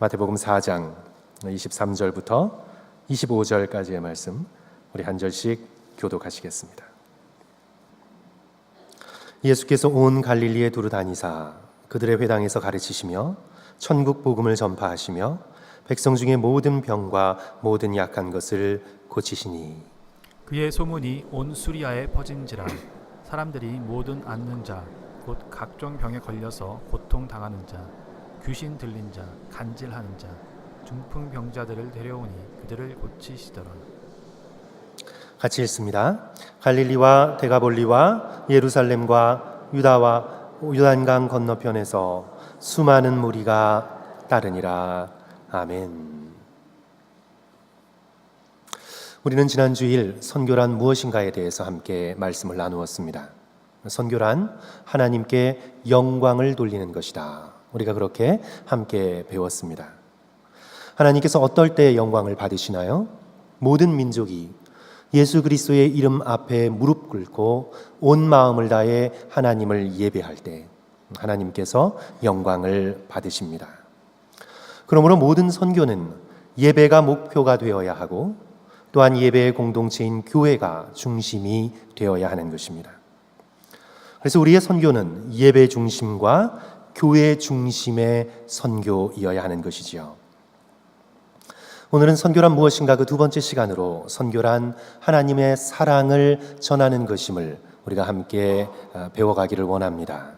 마태복음 4장 23절부터 25절까지의 말씀 우리 한 절씩 교독하시겠습니다. 예수께서 온 갈릴리에 두루 다니사 그들의 회당에서 가르치시며 천국 복음을 전파하시며 백성 중에 모든 병과 모든 약한 것을 고치시니 그의 소문이 온 수리아에 퍼진지라 사람들이 모든 앓는 자 곧 각종 병에 걸려서 고통당하는 자 귀신 들린 자 간질하는 자 중풍병자들을 데려오니 그들을 고치시더라. 같이 읽습니다. 갈릴리와 데가볼리와 예루살렘과 유다와 요단강 건너편에서 수많은 무리가 따르니라. 아멘. 우리는 지난 주일 선교란 무엇인가에 대해서 함께 말씀을 나누었습니다. 선교란 하나님께 영광을 돌리는 것이다. 우리가 그렇게 함께 배웠습니다. 하나님께서 어떨 때 영광을 받으시나요? 모든 민족이 예수 그리스도의 이름 앞에 무릎 꿇고 온 마음을 다해 하나님을 예배할 때 하나님께서 영광을 받으십니다. 그러므로 모든 선교는 예배가 목표가 되어야 하고 또한 예배의 공동체인 교회가 중심이 되어야 하는 것입니다. 그래서 우리의 선교는 예배 중심과 교회 중심의 선교이어야 하는 것이지요. 오늘은 선교란 무엇인가 그 두 번째 시간으로 선교란 하나님의 사랑을 전하는 것임을 우리가 함께 배워가기를 원합니다.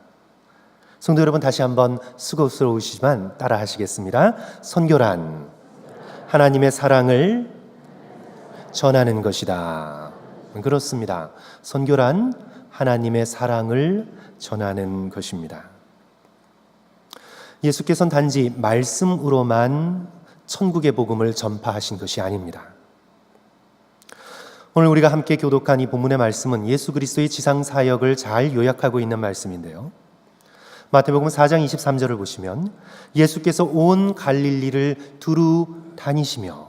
성도 여러분, 다시 한번 수고스러우시지만 따라 하시겠습니다. 선교란 하나님의 사랑을 전하는 것이다. 그렇습니다. 선교란 하나님의 사랑을 전하는 것입니다. 예수께서는 단지 말씀으로만 천국의 복음을 전파하신 것이 아닙니다. 오늘 우리가 함께 교독한 이 본문의 말씀은 예수 그리스도의 지상 사역을 잘 요약하고 있는 말씀인데요. 마태복음 4장 23절을 보시면 예수께서 온 갈릴리를 두루 다니시며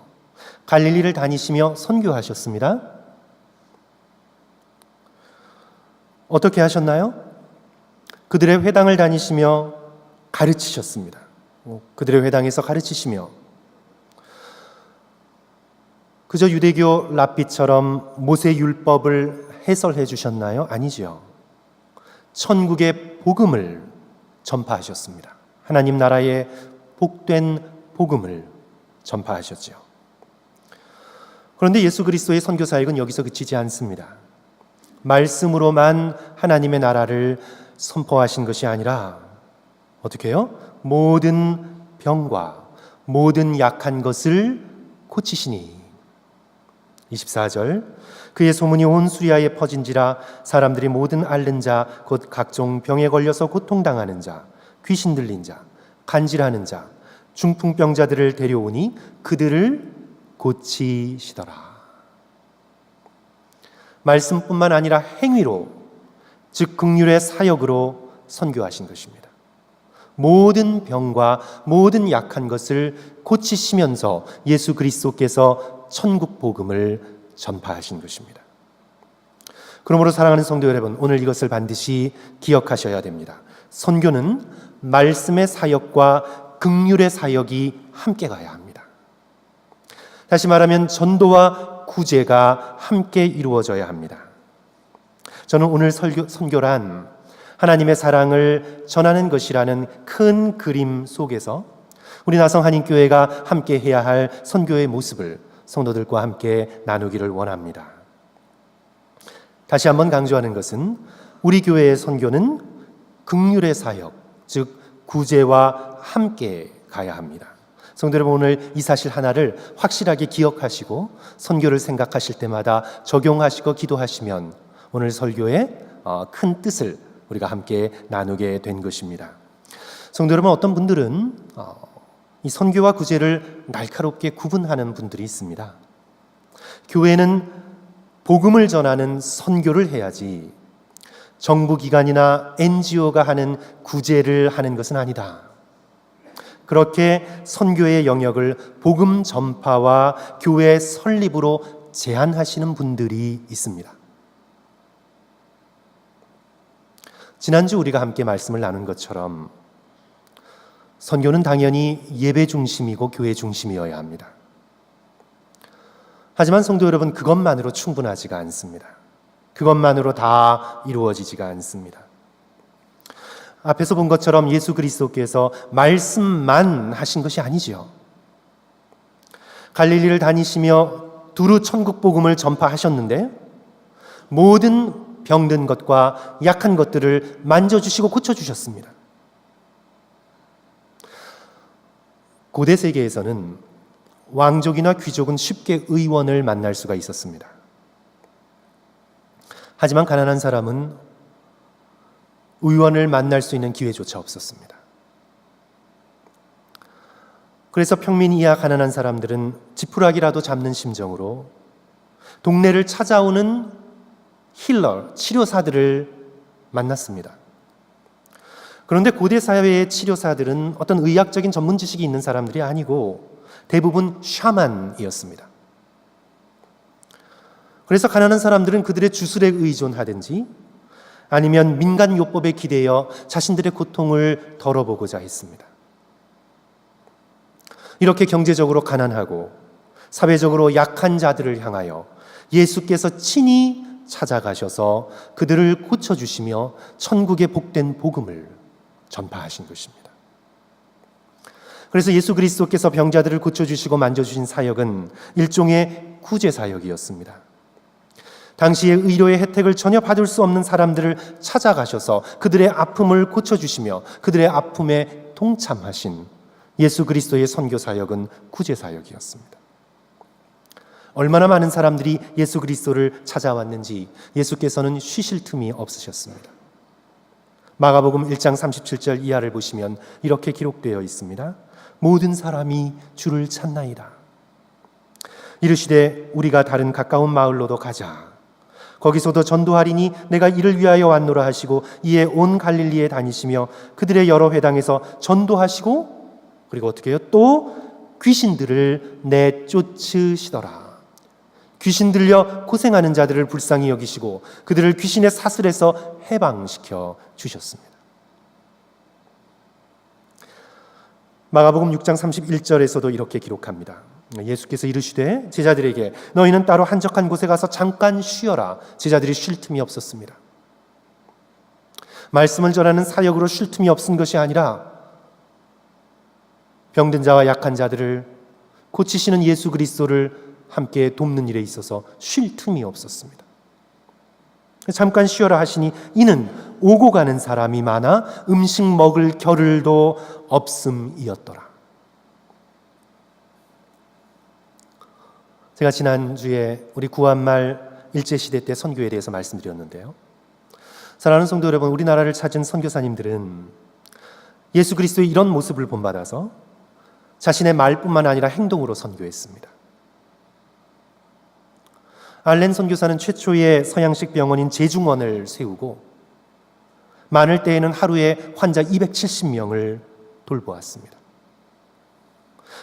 갈릴리를 다니시며 선교하셨습니다. 어떻게 하셨나요? 그들의 회당을 다니시며 가르치셨습니다. 그들의 회당에서 가르치시며 그저 유대교 랍비처럼 모세 율법을 해설해 주셨나요? 아니지요. 천국의 복음을 전파하셨습니다. 하나님 나라의 복된 복음을 전파하셨죠. 그런데 예수 그리스도의 선교 사역은 여기서 그치지 않습니다. 말씀으로만 하나님의 나라를 선포하신 것이 아니라 어떻게 해요? 모든 병과 모든 약한 것을 고치시니 24절 그의 소문이 온 수리아에 퍼진지라 사람들이 모든 앓는 자 곧 각종 병에 걸려서 고통당하는 자 귀신 들린 자 간질하는 자 중풍병자들을 데려오니 그들을 고치시더라. 말씀뿐만 아니라 행위로 즉 긍휼의 사역으로 선교하신 것입니다. 모든 병과 모든 약한 것을 고치시면서 예수 그리스도께서 천국 복음을 전파하신 것입니다. 그러므로 사랑하는 성도 여러분, 오늘 이것을 반드시 기억하셔야 됩니다. 선교는 말씀의 사역과 긍휼의 사역이 함께 가야 합니다. 다시 말하면 전도와 구제가 함께 이루어져야 합니다. 저는 오늘 선교란 하나님의 사랑을 전하는 것이라는 큰 그림 속에서 우리 나성 한인교회가 함께 해야 할 선교의 모습을 성도들과 함께 나누기를 원합니다. 다시 한번 강조하는 것은 우리 교회의 선교는 긍휼의 사역, 즉 구제와 함께 가야 합니다. 성도 여러분, 오늘 이 사실 하나를 확실하게 기억하시고 선교를 생각하실 때마다 적용하시고 기도하시면 오늘 설교의 큰 뜻을 우리가 함께 나누게 된 것입니다. 성도 여러분, 어떤 분들은 이 선교와 구제를 날카롭게 구분하는 분들이 있습니다. 교회는 복음을 전하는 선교를 해야지 정부기관이나 NGO가 하는 구제를 하는 것은 아니다. 그렇게 선교의 영역을 복음 전파와 교회 설립으로 제한하시는 분들이 있습니다. 지난주 우리가 함께 말씀을 나눈 것처럼 선교는 당연히 예배 중심이고 교회 중심이어야 합니다. 하지만 성도 여러분, 그것만으로 충분하지가 않습니다. 그것만으로 다 이루어지지가 않습니다. 앞에서 본 것처럼 예수 그리스도께서 말씀만 하신 것이 아니지요. 갈릴리를 다니시며 두루 천국 복음을 전파하셨는데 모든 병든 것과 약한 것들을 만져주시고 고쳐주셨습니다. 고대 세계에서는 왕족이나 귀족은 쉽게 의원을 만날 수가 있었습니다. 하지만 가난한 사람은 의원을 만날 수 있는 기회조차 없었습니다. 그래서 평민 이하 가난한 사람들은 지푸라기라도 잡는 심정으로 동네를 찾아오는 힐러, 치료사들을 만났습니다. 그런데 고대 사회의 치료사들은 어떤 의학적인 전문 지식이 있는 사람들이 아니고 대부분 샤만이었습니다. 그래서 가난한 사람들은 그들의 주술에 의존하든지 아니면 민간요법에 기대어 자신들의 고통을 덜어보고자 했습니다. 이렇게 경제적으로 가난하고 사회적으로 약한 자들을 향하여 예수께서 친히 찾아가셔서 그들을 고쳐주시며 천국의 복된 복음을 전파하신 것입니다. 그래서 예수 그리스도께서 병자들을 고쳐주시고 만져주신 사역은 일종의 구제 사역이었습니다. 당시의 의료의 혜택을 전혀 받을 수 없는 사람들을 찾아가셔서 그들의 아픔을 고쳐주시며 그들의 아픔에 동참하신 예수 그리스도의 선교 사역은 구제 사역이었습니다. 얼마나 많은 사람들이 예수 그리스도를 찾아왔는지 예수께서는 쉬실 틈이 없으셨습니다. 마가복음 1장 37절 이하를 보시면 이렇게 기록되어 있습니다. 모든 사람이 주를 찾나이다. 이르시되 우리가 다른 가까운 마을로도 가자. 거기서도 전도하리니 내가 이를 위하여 왔노라 하시고 이에 온 갈릴리에 다니시며 그들의 여러 회당에서 전도하시고 그리고 어떻게 해요? 또 귀신들을 내쫓으시더라. 귀신 들려 고생하는 자들을 불쌍히 여기시고 그들을 귀신의 사슬에서 해방시켜 주셨습니다. 마가복음 6장 31절에서도 이렇게 기록합니다. 예수께서 이르시되 제자들에게 너희는 따로 한적한 곳에 가서 잠깐 쉬어라. 제자들이 쉴 틈이 없었습니다. 말씀을 전하는 사역으로 쉴 틈이 없은 것이 아니라 병든 자와 약한 자들을 고치시는 예수 그리스도를 함께 돕는 일에 있어서 쉴 틈이 없었습니다. 잠깐 쉬어라 하시니 이는 오고 가는 사람이 많아 음식 먹을 겨를도 없음이었더라. 제가 지난주에 우리 구한말 일제시대 때 선교에 대해서 말씀드렸는데요. 사랑하는 성도 여러분, 우리나라를 찾은 선교사님들은 예수 그리스도의 이런 모습을 본받아서 자신의 말뿐만 아니라 행동으로 선교했습니다. 알렌 선교사는 최초의 서양식 병원인 제중원을 세우고 많을 때에는 하루에 환자 270명을 돌보았습니다.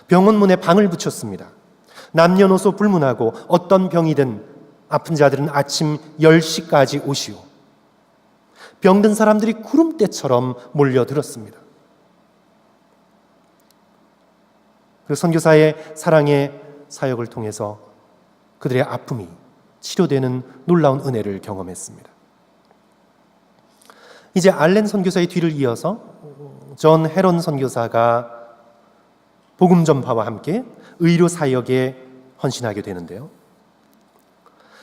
병원 문에 방을 붙였습니다. 남녀노소 불문하고 어떤 병이든 아픈 자들은 아침 10시까지 오시오. 병든 사람들이 구름대처럼 몰려들었습니다. 그 선교사의 사랑의 사역을 통해서 그들의 아픔이 치료되는 놀라운 은혜를 경험했습니다. 이제 알렌 선교사의 뒤를 이어서 존 헤론 선교사가 복음 전파와 함께 의료 사역에 헌신하게 되는데요.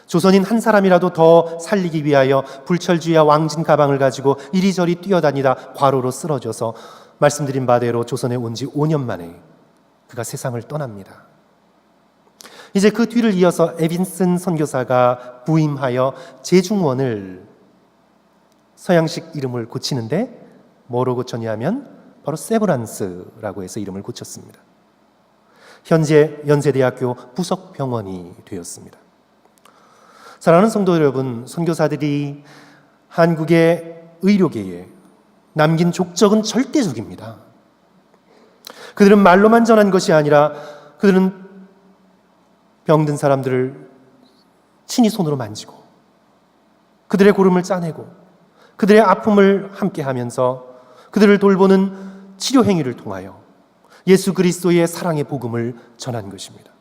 조선인 한 사람이라도 더 살리기 위하여 불철주야 왕진 가방을 가지고 이리저리 뛰어다니다 과로로 쓰러져서 말씀드린 바대로 조선에 온 지 5년 만에 그가 세상을 떠납니다. 이제 그 뒤를 이어서 에빈슨 선교사가 부임하여 제중원을 서양식 이름을 고치는데 뭐로 고쳤냐면 바로 세브란스라고 해서 이름을 고쳤습니다. 현재 연세대학교 부석병원이 되었습니다. 사랑하는 성도 여러분, 선교사들이 한국의 의료계에 남긴 족적은 절대적입니다. 그들은 말로만 전한 것이 아니라 그들은 병든 사람들을 친히 손으로 만지고 그들의 고름을 짜내고 그들의 아픔을 함께 하면서 그들을 돌보는 치료 행위를 통하여 예수 그리스도의 사랑의 복음을 전한 것입니다.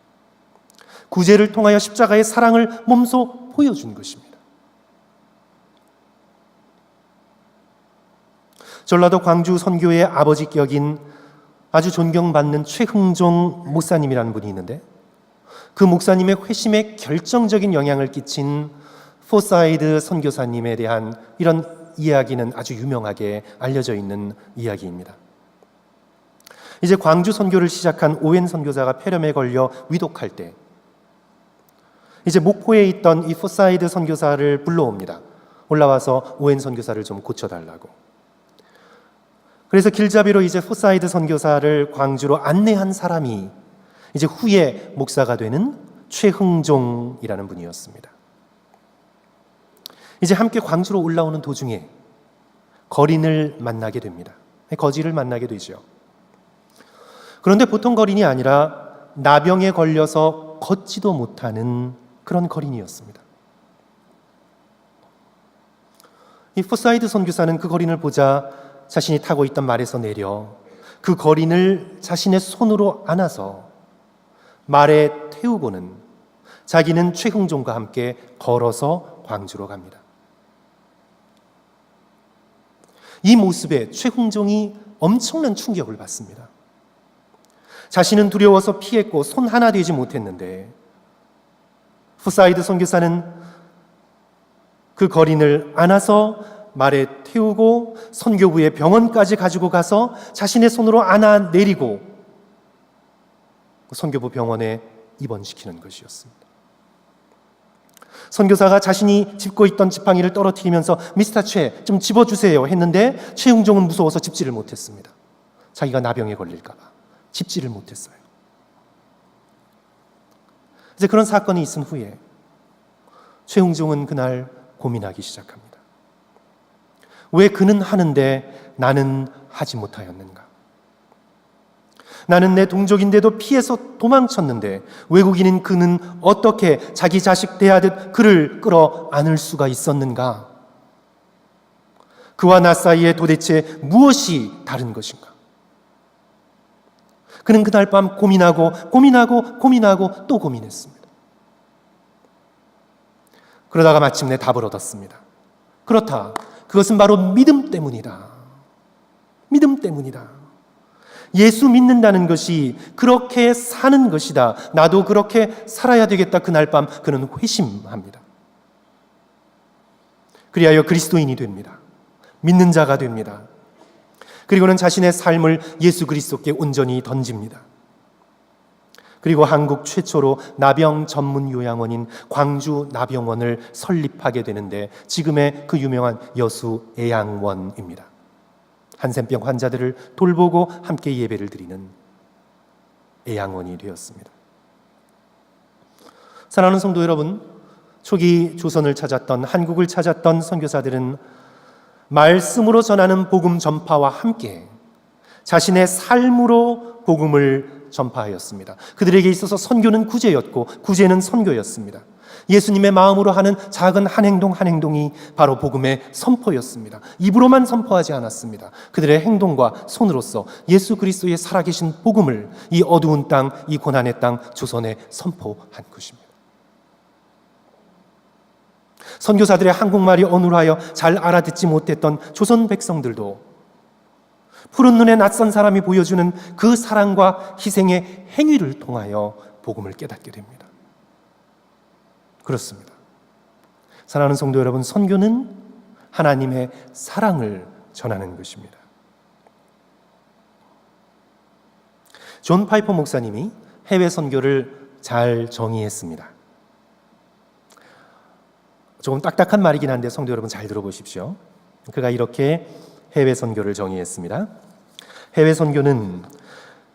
구제를 통하여 십자가의 사랑을 몸소 보여준 것입니다. 전라도 광주 선교의 아버지 격인 아주 존경받는 최흥종 목사님이라는 분이 있는데, 그 목사님의 회심에 결정적인 영향을 끼친 포사이드 선교사님에 대한 이런 이야기는 아주 유명하게 알려져 있는 이야기입니다. 이제 광주 선교를 시작한 오웬 선교사가 폐렴에 걸려 위독할 때 이제 목포에 있던 이 포사이드 선교사를 불러옵니다. 올라와서 오웬 선교사를 좀 고쳐달라고. 그래서 길잡이로 이제 포사이드 선교사를 광주로 안내한 사람이 이제 후에 목사가 되는 최흥종이라는 분이었습니다. 이제 함께 광주로 올라오는 도중에 거린을 만나게 됩니다. 거지를 만나게 되죠. 그런데 보통 거린이 아니라 나병에 걸려서 걷지도 못하는 그런 거린이었습니다. 이 포사이드 선교사는 그 거린을 보자 자신이 타고 있던 말에서 내려 그 거린을 자신의 손으로 안아서 말에 태우고는 자기는 최흥종과 함께 걸어서 광주로 갑니다. 이 모습에 최흥종이 엄청난 충격을 받습니다. 자신은 두려워서 피했고 손 하나 대지 못했는데 포사이드 선교사는 그 거린을 안아서 말에 태우고 선교부의 병원까지 가지고 가서 자신의 손으로 안아 내리고 선교부 병원에 입원시키는 것이었습니다. 선교사가 자신이 짚고 있던 지팡이를 떨어뜨리면서 미스터 최, 좀 집어주세요 했는데 최흥종은 무서워서 짚지를 못했습니다. 자기가 나병에 걸릴까 봐 짚지를 못했어요. 이제 그런 사건이 있은 후에 최흥종은 그날 고민하기 시작합니다. 왜 그는 하는데 나는 하지 못하였는가? 나는 내 동족인데도 피해서 도망쳤는데 외국인인 그는 어떻게 자기 자식 대하듯 그를 끌어 안을 수가 있었는가? 그와 나 사이에 도대체 무엇이 다른 것인가? 그는 그날 밤 고민하고 또 고민했습니다. 그러다가 마침내 답을 얻었습니다. 그렇다. 그것은 바로 믿음 때문이다. 믿음 때문이다. 예수 믿는다는 것이 그렇게 사는 것이다. 나도 그렇게 살아야 되겠다. 그날 밤 그는 회심합니다. 그리하여 그리스도인이 됩니다. 믿는 자가 됩니다. 그리고는 자신의 삶을 예수 그리스도께 온전히 던집니다. 그리고 한국 최초로 나병 전문 요양원인 광주 나병원을 설립하게 되는데 지금의 그 유명한 여수 애양원입니다. 한센병 환자들을 돌보고 함께 예배를 드리는 애양원이 되었습니다. 사랑하는 성도 여러분, 초기 조선을 찾았던, 한국을 찾았던 선교사들은 말씀으로 전하는 복음 전파와 함께 자신의 삶으로 복음을 전파하였습니다. 그들에게 있어서 선교는 구제였고 구제는 선교였습니다. 예수님의 마음으로 하는 작은 한 행동 한 행동이 바로 복음의 선포였습니다. 입으로만 선포하지 않았습니다. 그들의 행동과 손으로서 예수 그리스도의 살아계신 복음을 이 어두운 땅, 이 고난의 땅 조선에 선포한 것입니다. 선교사들의 한국말이 어눌하여 잘 알아듣지 못했던 조선 백성들도 푸른 눈에 낯선 사람이 보여주는 그 사랑과 희생의 행위를 통하여 복음을 깨닫게 됩니다. 그렇습니다. 사랑하는 성도 여러분, 선교는 하나님의 사랑을 전하는 것입니다. 존 파이퍼 목사님이 해외 선교를 잘 정의했습니다. 조금 딱딱한 말이긴 한데 성도 여러분 잘 들어보십시오. 그가 이렇게 해외 선교를 정의했습니다. 해외 선교는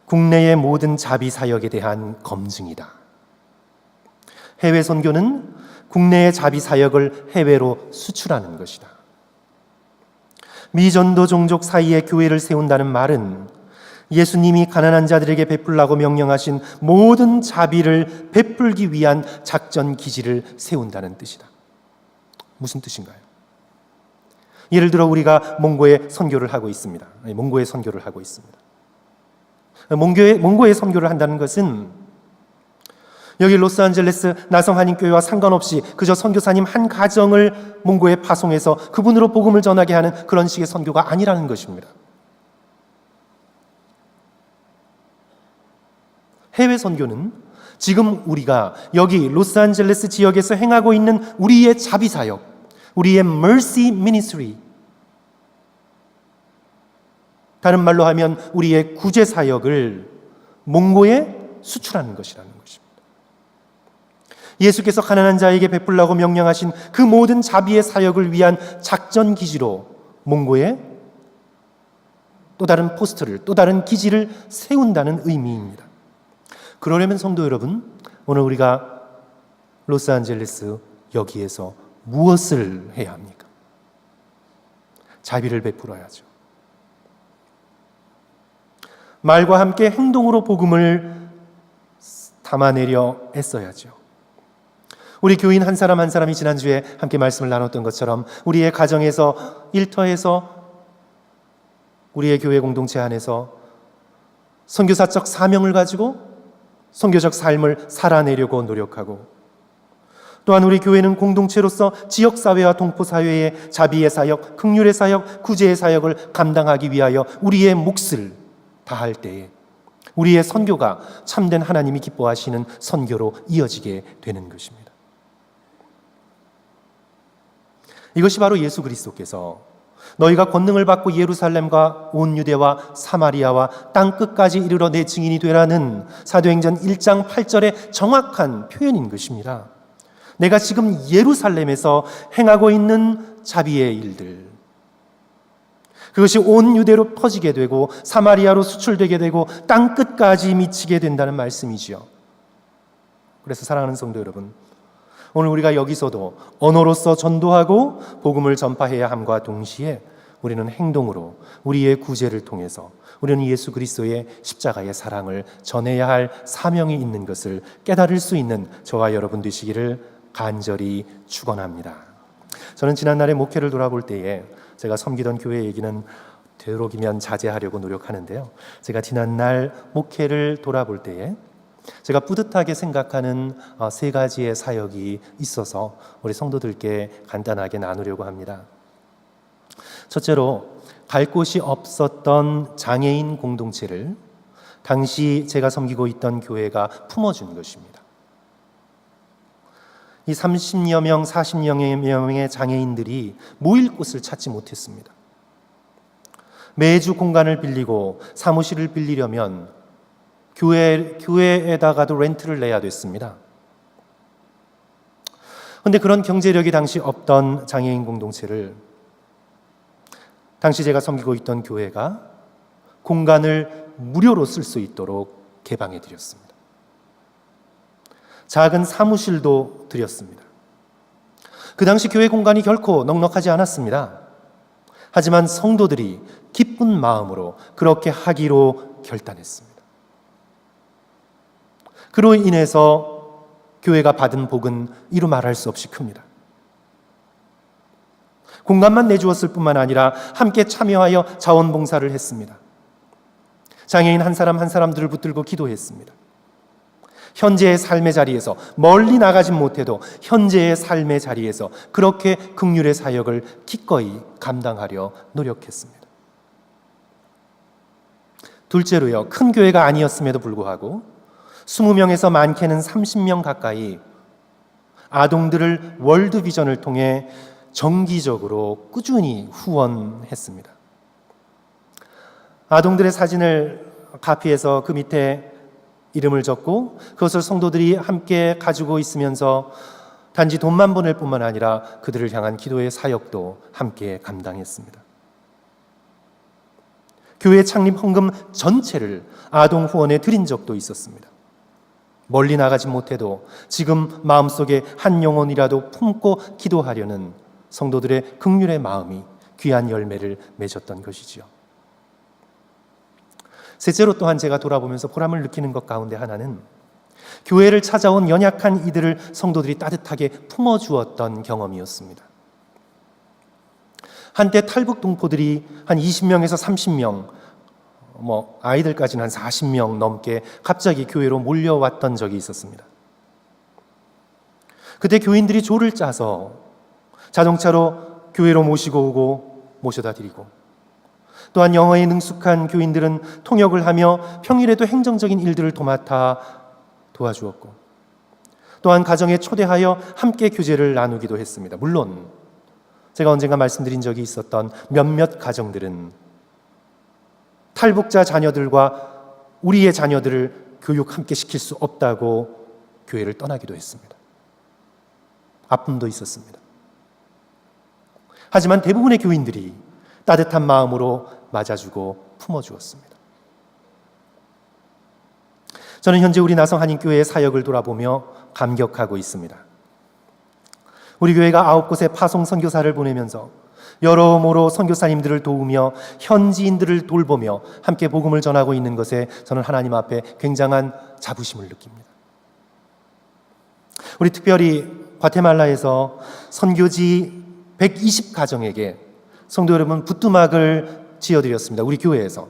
국내의 모든 자비 사역에 대한 검증이다. 해외 선교는 국내의 자비 사역을 해외로 수출하는 것이다. 미전도 종족 사이에 교회를 세운다는 말은 예수님이 가난한 자들에게 베풀라고 명령하신 모든 자비를 베풀기 위한 작전 기지를 세운다는 뜻이다. 무슨 뜻인가요? 예를 들어 우리가 몽고에 선교를 하고 있습니다. 몽고에 선교를 하고 있습니다. 몽고에 선교를 한다는 것은 여기 로스안젤레스 나성한인교회와 상관없이 그저 선교사님 한 가정을 몽고에 파송해서 그분으로 복음을 전하게 하는 그런 식의 선교가 아니라는 것입니다. 해외 선교는 지금 우리가 여기 로스안젤레스 지역에서 행하고 있는 우리의 자비사역, 우리의 mercy ministry, 다른 말로 하면 우리의 구제사역을 몽고에 수출하는 것이라는 것입니다. 예수께서 가난한 자에게 베풀라고 명령하신 그 모든 자비의 사역을 위한 작전 기지로 몽고에 또 다른 포스트를, 또 다른 기지를 세운다는 의미입니다. 그러려면 성도 여러분, 오늘 우리가 로스안젤레스 여기에서 무엇을 해야 합니까? 자비를 베풀어야죠. 말과 함께 행동으로 복음을 담아내려 애써야죠. 우리 교인 한 사람 한 사람이 지난주에 함께 말씀을 나눴던 것처럼 우리의 가정에서, 일터에서, 우리의 교회 공동체 안에서 선교사적 사명을 가지고 선교적 삶을 살아내려고 노력하고, 또한 우리 교회는 공동체로서 지역사회와 동포사회의 자비의 사역, 긍휼의 사역, 구제의 사역을 감당하기 위하여 우리의 몫을 다할 때에 우리의 선교가 참된 하나님이 기뻐하시는 선교로 이어지게 되는 것입니다. 이것이 바로 예수 그리스도께서 너희가 권능을 받고 예루살렘과 온 유대와 사마리아와 땅 끝까지 이르러 내 증인이 되라는 사도행전 1장 8절의 정확한 표현인 것입니다. 내가 지금 예루살렘에서 행하고 있는 자비의 일들, 그것이 온 유대로 퍼지게 되고 사마리아로 수출되게 되고 땅 끝까지 미치게 된다는 말씀이지요. 그래서 사랑하는 성도 여러분, 오늘 우리가 여기서도 언어로서 전도하고 복음을 전파해야 함과 동시에 우리는 행동으로 우리의 구제를 통해서 우리는 예수 그리스도의 십자가의 사랑을 전해야 할 사명이 있는 것을 깨달을 수 있는 저와 여러분 되시기를 간절히 축원합니다. 저는 지난날의 목회를 돌아볼 때에 제가 섬기던 교회 얘기는 되도록이면 자제하려고 노력하는데요. 제가 지난날 목회를 돌아볼 때에 제가 뿌듯하게 생각하는 세 가지의 사역이 있어서 우리 성도들께 간단하게 나누려고 합니다. 첫째로, 갈 곳이 없었던 장애인 공동체를 당시 제가 섬기고 있던 교회가 품어준 것입니다. 이 30여 명, 40여 명의 장애인들이 모일 곳을 찾지 못했습니다. 매주 공간을 빌리고 사무실을 빌리려면 교회에다가도 렌트를 내야 됐습니다. 그런데 그런 경제력이 당시 없던 장애인 공동체를 당시 제가 섬기고 있던 교회가 공간을 무료로 쓸 수 있도록 개방해 드렸습니다. 작은 사무실도 드렸습니다. 그 당시 교회 공간이 결코 넉넉하지 않았습니다. 하지만 성도들이 기쁜 마음으로 그렇게 하기로 결단했습니다. 그로 인해서 교회가 받은 복은 이루 말할 수 없이 큽니다. 공간만 내주었을 뿐만 아니라 함께 참여하여 자원봉사를 했습니다. 장애인 한 사람 한 사람들을 붙들고 기도했습니다. 현재의 삶의 자리에서 멀리 나가진 못해도 현재의 삶의 자리에서 그렇게 긍휼의 사역을 기꺼이 감당하려 노력했습니다. 둘째로요, 큰 교회가 아니었음에도 불구하고 20명에서 많게는 30명 가까이 아동들을 월드비전을 통해 정기적으로 꾸준히 후원했습니다. 아동들의 사진을 카피해서 그 밑에 이름을 적고 그것을 성도들이 함께 가지고 있으면서 단지 돈만 보낼 뿐만 아니라 그들을 향한 기도의 사역도 함께 감당했습니다. 교회 창립 헌금 전체를 아동 후원에 드린 적도 있었습니다. 멀리 나가지 못해도 지금 마음속에 한 영혼이라도 품고 기도하려는 성도들의 긍휼의 마음이 귀한 열매를 맺었던 것이지요. 셋째로 또한 제가 돌아보면서 보람을 느끼는 것 가운데 하나는 교회를 찾아온 연약한 이들을 성도들이 따뜻하게 품어주었던 경험이었습니다. 한때 탈북 동포들이 한 20명에서 30명, 아이들까지는 한 40명 넘게 갑자기 교회로 몰려왔던 적이 있었습니다. 그때 교인들이 조를 짜서 자동차로 교회로 모시고 오고 모셔다 드리고, 또한 영어에 능숙한 교인들은 통역을 하며 평일에도 행정적인 일들을 도맡아 도와주었고, 또한 가정에 초대하여 함께 교제를 나누기도 했습니다. 물론 제가 언젠가 말씀드린 적이 있었던 몇몇 가정들은 탈북자 자녀들과 우리의 자녀들을 교육 함께 시킬 수 없다고 교회를 떠나기도 했습니다. 아픔도 있었습니다. 하지만 대부분의 교인들이 따뜻한 마음으로 맞아주고 품어주었습니다. 저는 현재 우리 나성 한인교회의 사역을 돌아보며 감격하고 있습니다. 우리 교회가 9곳의 파송 선교사를 보내면서 여러모로 선교사님들을 도우며 현지인들을 돌보며 함께 복음을 전하고 있는 것에 저는 하나님 앞에 굉장한 자부심을 느낍니다. 우리 특별히 과테말라에서 선교지 120가정에게 성도 여러분 부뚜막을 지어드렸습니다. 우리 교회에서.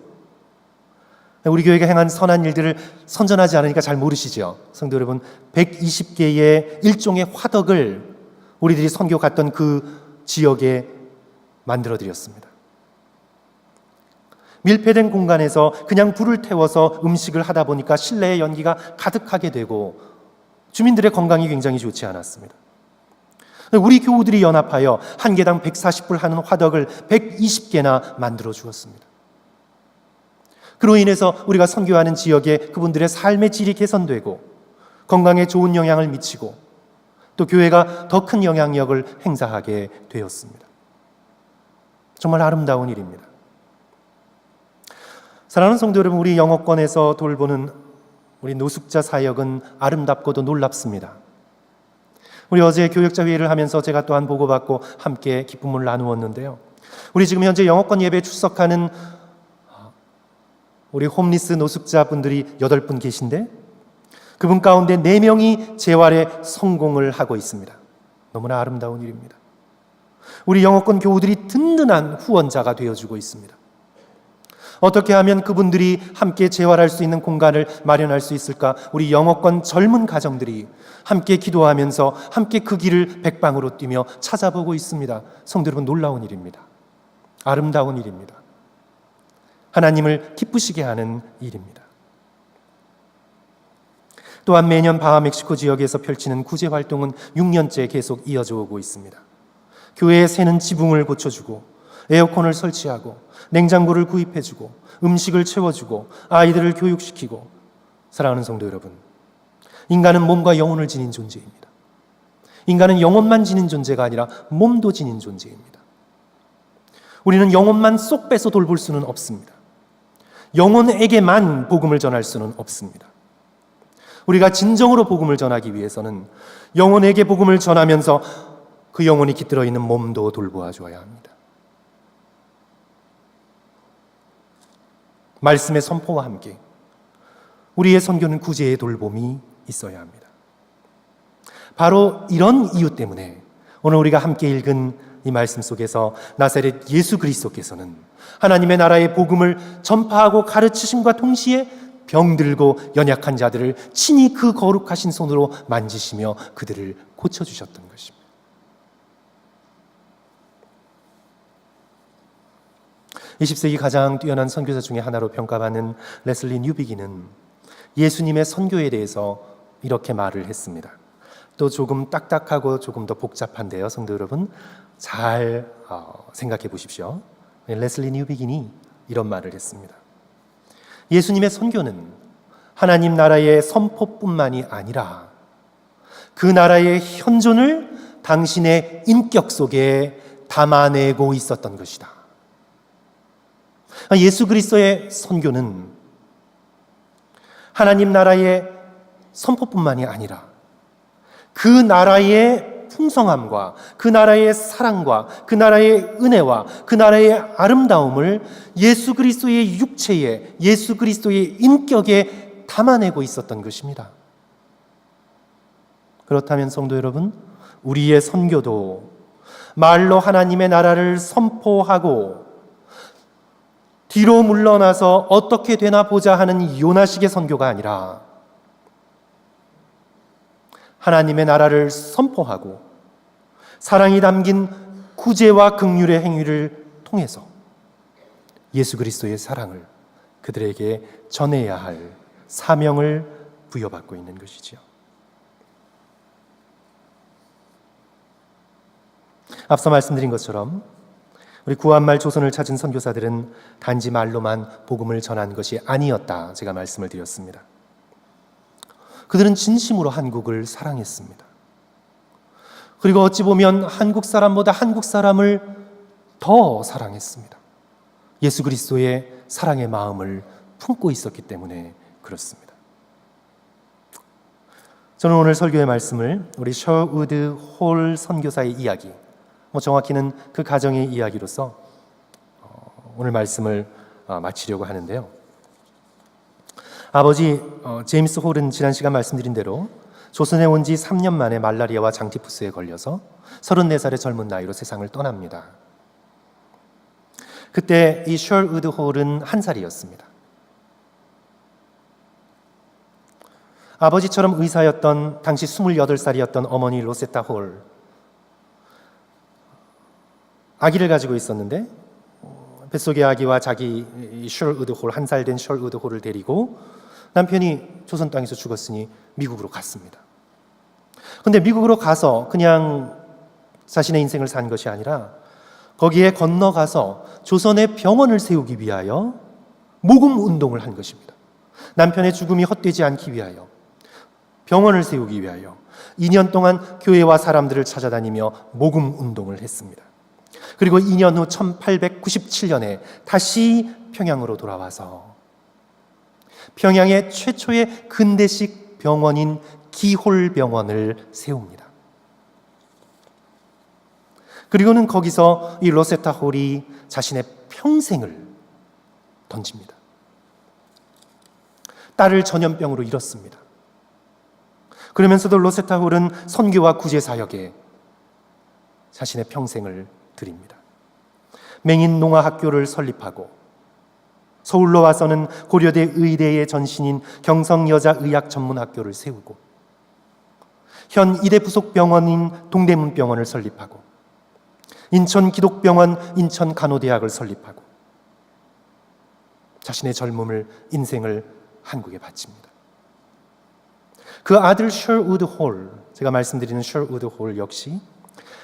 우리 교회가 행한 선한 일들을 선전하지 않으니까 잘 모르시죠. 성도 여러분, 120개의 일종의 화덕을 우리들이 선교 갔던 그 지역에 만들어드렸습니다. 밀폐된 공간에서 그냥 불을 태워서 음식을 하다 보니까 실내에 연기가 가득하게 되고 주민들의 건강이 굉장히 좋지 않았습니다. 우리 교우들이 연합하여 한 개당 140불 하는 화덕을 120개나 만들어 주었습니다. 그로 인해서 우리가 선교하는 지역에 그분들의 삶의 질이 개선되고 건강에 좋은 영향을 미치고 또 교회가 더 큰 영향력을 행사하게 되었습니다. 정말 아름다운 일입니다. 사랑하는 성도 여러분, 우리 영어권에서 돌보는 우리 노숙자 사역은 아름답고도 놀랍습니다. 우리 어제 교역자 회의를 하면서 제가 또한 보고받고 함께 기쁨을 나누었는데요. 우리 지금 현재 영어권 예배에 출석하는 우리 홈리스 노숙자 분들이 8분 계신데 그분 가운데 4명이 재활에 성공을 하고 있습니다. 너무나 아름다운 일입니다. 우리 영어권 교우들이 든든한 후원자가 되어주고 있습니다. 어떻게 하면 그분들이 함께 재활할 수 있는 공간을 마련할 수 있을까? 우리 영어권 젊은 가정들이 함께 기도하면서 함께 그 길을 백방으로 뛰며 찾아보고 있습니다. 성도 여러분, 놀라운 일입니다. 아름다운 일입니다. 하나님을 기쁘시게 하는 일입니다. 또한 매년 바하 멕시코 지역에서 펼치는 구제 활동은 6년째 계속 이어져 오고 있습니다. 교회에 새는 지붕을 고쳐주고 에어컨을 설치하고 냉장고를 구입해주고 음식을 채워주고 아이들을 교육시키고, 사랑하는 성도 여러분, 인간은 몸과 영혼을 지닌 존재입니다. 인간은 영혼만 지닌 존재가 아니라 몸도 지닌 존재입니다. 우리는 영혼만 쏙 빼서 돌볼 수는 없습니다. 영혼에게만 복음을 전할 수는 없습니다. 우리가 진정으로 복음을 전하기 위해서는 영혼에게 복음을 전하면서 그 영혼이 깃들어 있는 몸도 돌보아 줘야 합니다. 말씀의 선포와 함께 우리의 선교는 구제의 돌봄이 있어야 합니다. 바로 이런 이유 때문에 오늘 우리가 함께 읽은 이 말씀 속에서 나사렛 예수 그리스도께서는 하나님의 나라의 복음을 전파하고 가르치심과 동시에 병들고 연약한 자들을 친히 그 거룩하신 손으로 만지시며 그들을 고쳐주셨던 것입니다. (20세기) 가장 뛰어난 선교사 중에 하나로 평가받는 레슬리 뉴비기는 예수님의 선교에 대해서 이렇게 말을 했습니다. 또 조금 딱딱하고 조금 더 복잡한데요. 성도 여러분, 잘 생각해 보십시오. 레슬리 뉴비긴이 이런 말을 했습니다. 예수님의 선교는 하나님 나라의 선포뿐만이 아니라 그 나라의 현존을 당신의 인격 속에 담아내고 있었던 것이다. 예수 그리스도의 선교는 하나님 나라의 선포뿐만이 아니라 그 나라의 풍성함과 그 나라의 사랑과 그 나라의 은혜와 그 나라의 아름다움을 예수 그리스도의 육체에, 예수 그리스도의 인격에 담아내고 있었던 것입니다. 그렇다면 성도 여러분, 우리의 선교도 말로 하나님의 나라를 선포하고 뒤로 물러나서 어떻게 되나 보자 하는 요나식의 선교가 아니라 하나님의 나라를 선포하고 사랑이 담긴 구제와 긍휼의 행위를 통해서 예수 그리스도의 사랑을 그들에게 전해야 할 사명을 부여받고 있는 것이지요. 앞서 말씀드린 것처럼 우리 구한말 조선을 찾은 선교사들은 단지 말로만 복음을 전한 것이 아니었다, 제가 말씀을 드렸습니다. 그들은 진심으로 한국을 사랑했습니다. 그리고 어찌 보면 한국 사람보다 한국 사람을 더 사랑했습니다. 예수 그리스도의 사랑의 마음을 품고 있었기 때문에 그렇습니다. 저는 오늘 설교의 말씀을 우리 셔우드 홀 선교사의 이야기, 정확히는 그 가정의 이야기로서 오늘 말씀을 마치려고 하는데요. 아버지 제임스 홀은 지난 시간 말씀드린 대로 조선에 온 지 3년 만에 말라리아와 장티푸스에 걸려서 34살의 젊은 나이로 세상을 떠납니다. 그때 이 셔우드 홀은 1살이었습니다. 아버지처럼 의사였던 당시 28살이었던 어머니 로세타 홀, 아기를 가지고 있었는데 뱃속의 아기와 자기 셔우드 홀, 1살 된 셔우드 홀을 데리고 남편이 조선 땅에서 죽었으니 미국으로 갔습니다. 그런데 미국으로 가서 그냥 자신의 인생을 산 것이 아니라 거기에 건너가서 조선의 병원을 세우기 위하여 모금 운동을 한 것입니다. 남편의 죽음이 헛되지 않기 위하여, 병원을 세우기 위하여 2년 동안 교회와 사람들을 찾아다니며 모금 운동을 했습니다. 그리고 2년 후 1897년에 다시 평양으로 돌아와서 평양의 최초의 근대식 병원인 기홀병원을 세웁니다. 그리고는 거기서 이 로세타 홀이 자신의 평생을 던집니다. 딸을 전염병으로 잃었습니다. 그러면서도 로세타 홀은 선교와 구제 사역에 자신의 평생을 드립니다. 맹인 농아학교를 설립하고 서울로 와서는 고려대 의대의 전신인 경성여자의학전문학교를 세우고 현 이대 부속병원인 동대문병원을 설립하고 인천기독병원 인천간호대학을 설립하고 자신의 젊음을, 인생을 한국에 바칩니다. 그 아들 셔우드 홀, 제가 말씀드리는 셔우드 홀 역시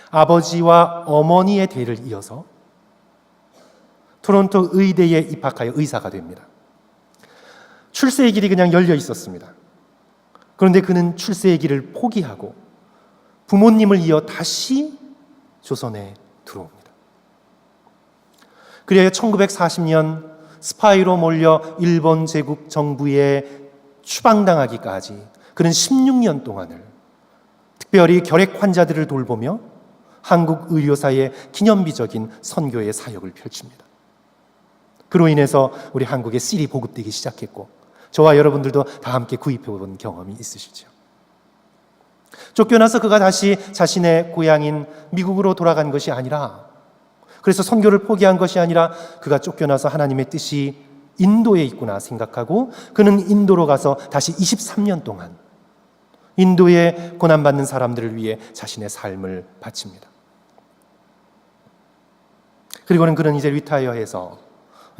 아버지와 어머니의 대를 이어서 토론토 의대에 입학하여 의사가 됩니다. 출세의 길이 그냥 열려 있었습니다. 그런데 그는 출세의 길을 포기하고 부모님을 이어 다시 조선에 들어옵니다. 그리하여 1940년 스파이로 몰려 일본 제국 정부에 추방당하기까지 그는 16년 동안을 특별히 결핵 환자들을 돌보며 한국 의료사의 기념비적인 선교의 사역을 펼칩니다. 그로 인해서 우리 한국에 씰이 보급되기 시작했고 저와 여러분들도 다 함께 구입해본 경험이 있으시죠. 쫓겨나서 그가 다시 자신의 고향인 미국으로 돌아간 것이 아니라, 그래서 선교를 포기한 것이 아니라 그가 쫓겨나서 하나님의 뜻이 인도에 있구나 생각하고 그는 인도로 가서 다시 23년 동안 인도에 고난받는 사람들을 위해 자신의 삶을 바칩니다. 그리고는 그는 이제 리타이어해서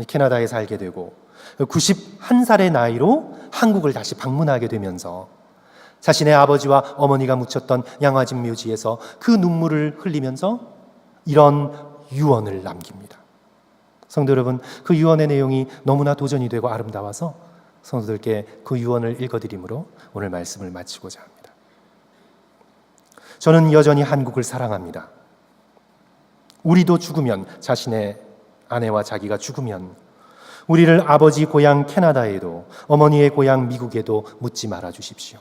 캐나다에 살게 되고 91살의 나이로 한국을 다시 방문하게 되면서 자신의 아버지와 어머니가 묻혔던 양화진 묘지에서 그 눈물을 흘리면서 이런 유언을 남깁니다. 성도 여러분, 그 유언의 내용이 너무나 도전이 되고 아름다워서 성도들께 그 유언을 읽어드림으로 오늘 말씀을 마치고자 합니다. 저는 여전히 한국을 사랑합니다. 우리도 죽으면, 자신의 아내와 자기가 죽으면 우리를 아버지 고향 캐나다에도 어머니의 고향 미국에도 묻지 말아 주십시오.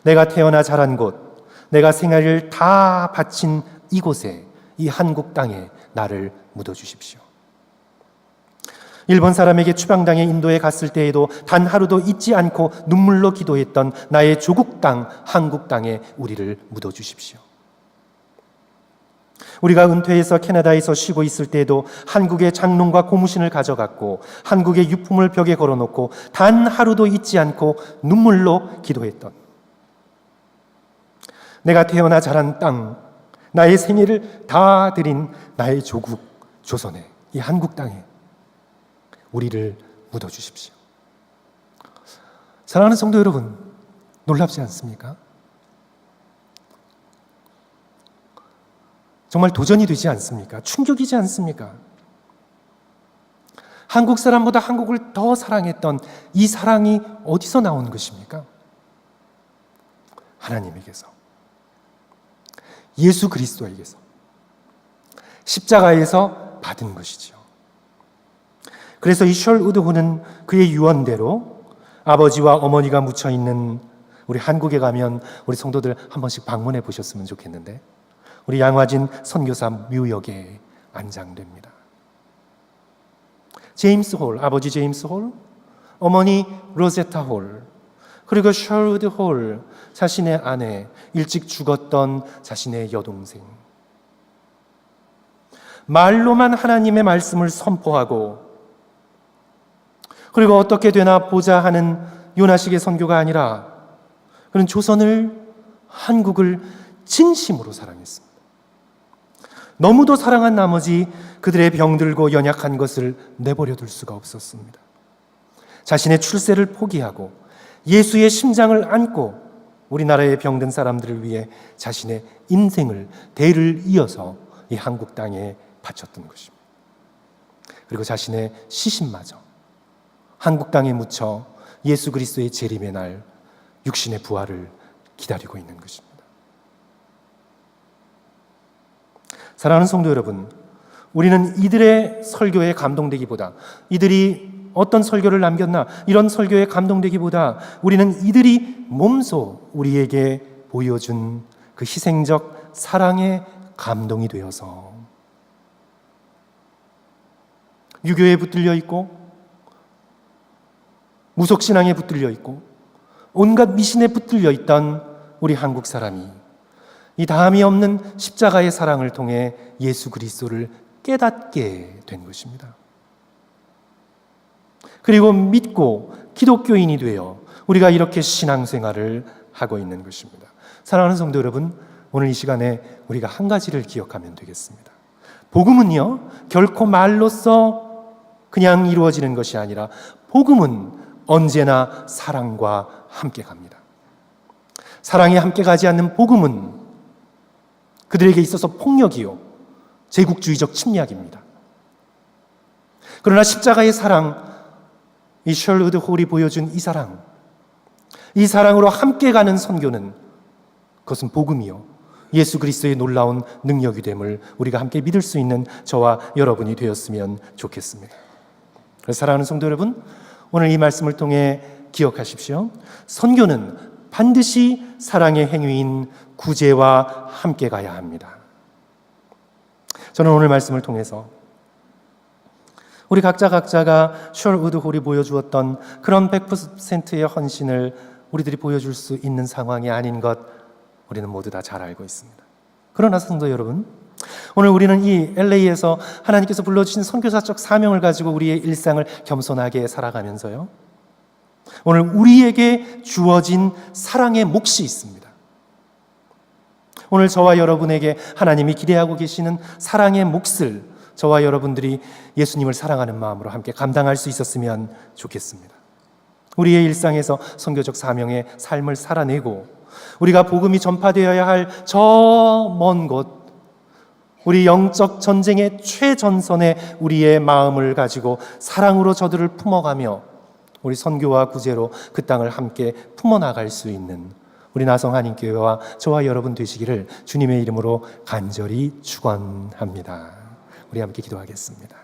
내가 태어나 자란 곳, 내가 생애를 다 바친 이곳에, 이 한국 땅에 나를 묻어 주십시오. 일본 사람에게 추방당해 인도에 갔을 때에도 단 하루도 잊지 않고 눈물로 기도했던 나의 조국 땅, 한국 땅에 우리를 묻어 주십시오. 우리가 은퇴해서 캐나다에서 쉬고 있을 때에도 한국의 장롱과 고무신을 가져갔고 한국의 유품을 벽에 걸어놓고 단 하루도 잊지 않고 눈물로 기도했던, 내가 태어나 자란 땅, 나의 생애를 다 드린 나의 조국 조선에, 이 한국 땅에 우리를 묻어주십시오. 사랑하는 성도 여러분, 놀랍지 않습니까? 정말 도전이 되지 않습니까? 충격이지 않습니까? 한국 사람보다 한국을 더 사랑했던 이 사랑이 어디서 나온 것입니까? 하나님에게서, 예수 그리스도에게서, 십자가에서 받은 것이지요. 그래서 이 셜우드호는 그의 유언대로 아버지와 어머니가 묻혀있는 우리 한국에 가면 우리 성도들 한 번씩 방문해 보셨으면 좋겠는데, 우리 양화진 선교사 묘역에 안장됩니다. 제임스 홀, 아버지 제임스 홀, 어머니 로제타 홀, 그리고 셜우드 홀, 자신의 아내, 일찍 죽었던 자신의 여동생. 말로만 하나님의 말씀을 선포하고, 그리고 어떻게 되나 보자 하는 요나식의 선교가 아니라 그는 조선을, 한국을 진심으로 사랑했습니다. 너무도 사랑한 나머지 그들의 병들고 연약한 것을 내버려 둘 수가 없었습니다. 자신의 출세를 포기하고 예수의 심장을 안고 우리나라의 병든 사람들을 위해 자신의 인생을, 대를 이어서 이 한국 땅에 바쳤던 것입니다. 그리고 자신의 시신마저 한국 땅에 묻혀 예수 그리스도의 재림의 날 육신의 부활을 기다리고 있는 것입니다. 사랑하는 성도 여러분, 우리는 이들의 설교에 감동되기보다, 이들이 어떤 설교를 남겼나 이런 설교에 감동되기보다, 우리는 이들이 몸소 우리에게 보여준 그 희생적 사랑에 감동이 되어서 유교에 붙들려 있고 무속신앙에 붙들려 있고 온갖 미신에 붙들려 있던 우리 한국 사람이 이 다함이 없는 십자가의 사랑을 통해 예수 그리스도를 깨닫게 된 것입니다. 그리고 믿고 기독교인이 되어 우리가 이렇게 신앙생활을 하고 있는 것입니다. 사랑하는 성도 여러분, 오늘 이 시간에 우리가 한 가지를 기억하면 되겠습니다. 복음은요, 결코 말로써 그냥 이루어지는 것이 아니라 복음은 언제나 사랑과 함께 갑니다. 사랑이 함께 가지 않는 복음은 그들에게 있어서 폭력이요, 제국주의적 침략입니다. 그러나 십자가의 사랑, 이 셜우드 홀이 보여준 이 사랑으로 함께 가는 선교는, 그것은 복음이요, 예수 그리스도의 놀라운 능력이 됨을 우리가 함께 믿을 수 있는 저와 여러분이 되었으면 좋겠습니다. 그래서 사랑하는 성도 여러분, 오늘 이 말씀을 통해 기억하십시오. 선교는 반드시 사랑의 행위인 구제와 함께 가야 합니다. 저는 오늘 말씀을 통해서 우리 각자가 셜우드 홀이 보여주었던 그런 100%의 헌신을 우리들이 보여줄 수 있는 상황이 아닌 것, 우리는 모두 다 잘 알고 있습니다. 그러나 성도 여러분, 오늘 우리는 이 LA에서 하나님께서 불러주신 선교사적 사명을 가지고 우리의 일상을 겸손하게 살아가면서요, 오늘 우리에게 주어진 사랑의 몫이 있습니다. 오늘 저와 여러분에게 하나님이 기대하고 계시는 사랑의 몫을 저와 여러분들이 예수님을 사랑하는 마음으로 함께 감당할 수 있었으면 좋겠습니다. 우리의 일상에서 선교적 사명의 삶을 살아내고 우리가 복음이 전파되어야 할 저 먼 곳, 우리 영적 전쟁의 최전선에 우리의 마음을 가지고 사랑으로 저들을 품어가며 우리 선교와 구제로 그 땅을 함께 품어나갈 수 있는 우리 나성 한인교회와 저와 여러분 되시기를 주님의 이름으로 간절히 축원합니다. 우리 함께 기도하겠습니다.